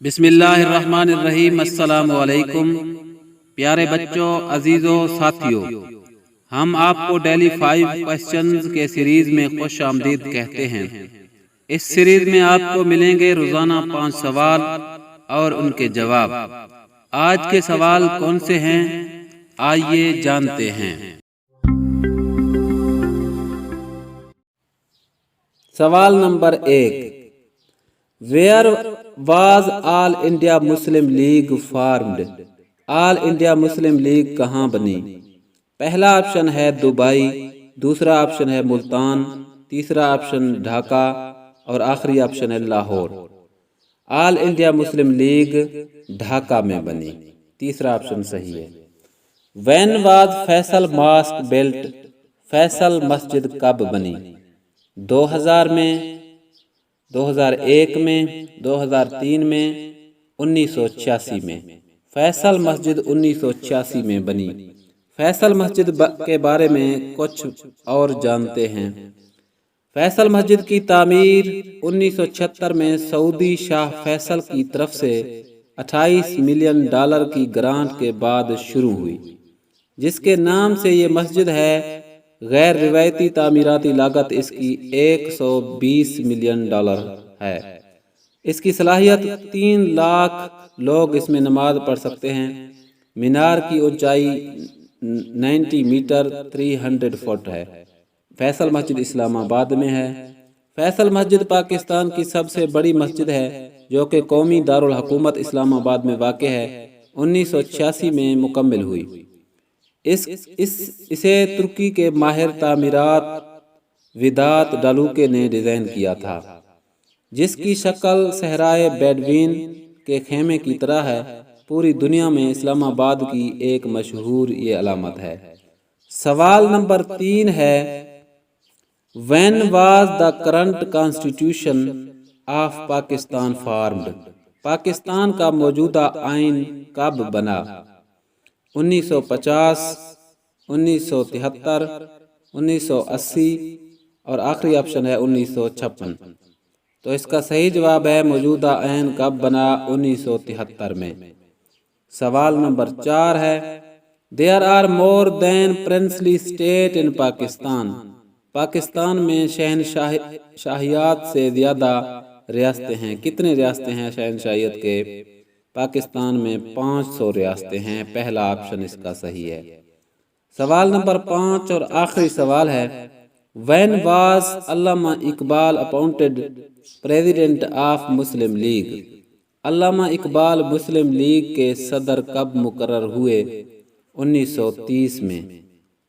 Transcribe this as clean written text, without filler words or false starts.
بسم اللہ الرحمن الرحیم۔ السلام علیکم پیارے بچوں، عزیزوں، ساتھیوں، ہم آپ کو ڈیلی 5 کوسچنز کے سیریز میں خوش آمدید کہتے ہیں۔ اس سیریز میں آپ کو ملیں گے روزانہ 5 سوال اور ان کے جواب۔ آج کے سوال کون سے ہیں؟ آئیے جانتے ہیں۔ سوال number 1، where was all India Muslim league formed? All India Muslim league کہاں بنی؟ پہلا آپشن ہے دبئی، دوسرا آپشن ہے ملتان، تیسرا آپشن ڈھاکہ اور آخری آپشن ہے لاہور۔ آل انڈیا مسلم لیگ ڈھاکہ میں بنی، تیسرا آپشن صحیح ہے۔ When was Faisal mosque built? Faisal مسجد کب بنی؟ 2000 میں، 2001 میں، 2003 میں، 1986 میں۔ فیصل مسجد 1986 میں بنی۔ فیصل مسجد کے بارے میں کچھ اور جانتے ہیں۔ فیصل مسجد کی تعمیر 1976 میں سعودی شاہ فیصل کی طرف سے $28 ملین کی گرانٹ کے بعد شروع ہوئی، جس کے نام سے یہ مسجد ہے۔ غیر روایتی تعمیراتی لاگت اس کی $120 ملین ہے۔ اس کی صلاحیت 3 لاکھ لوگ اس میں نماز پڑھ سکتے ہیں۔ مینار کی اونچائی 90 میٹر 300 فٹ ہے۔ فیصل مسجد اسلام آباد میں ہے۔ فیصل مسجد پاکستان کی سب سے بڑی مسجد ہے، جو کہ قومی دارالحکومت اسلام آباد میں واقع ہے۔ 1986 میں مکمل ہوئی۔ اسے ترکی کے ماہر تعمیرات ودات ڈالوکے نے ڈیزائن کیا تھا، جس کی شکل صحرائے بیڈوین کے خیمے کی طرح ہے۔ پوری دنیا میں اسلام آباد کی ایک مشہور یہ علامت ہے۔ سوال نمبر 3 ہے، when was the current constitution of Pakistan formed? Pakistan کا موجودہ آئین کب بنا؟ 1950، 1973، 1980 اور آخری آپشن ہے 1956۔ تو اس کا صحیح جواب ہے موجودہ آئین کب بنا؟ 1973 میں۔ سوال نمبر 4 ہے، there are more than princely state in Pakistan? Pakistan میں شہنشاہیات سے زیادہ ریاستیں ہیں۔ کتنے ریاستیں ہیں شہنشاہیت کے؟ پاکستان میں 500 ریاستیں ہیں۔ پہلا آپشن اس کا صحیح ہے۔ سوال نمبر 5 اور آخری سوال ہے، when was Allama Iqbal appointed president of Muslim league? Allama Iqbal Muslim league کے صدر کب مقرر ہوئے؟ 1930 میں۔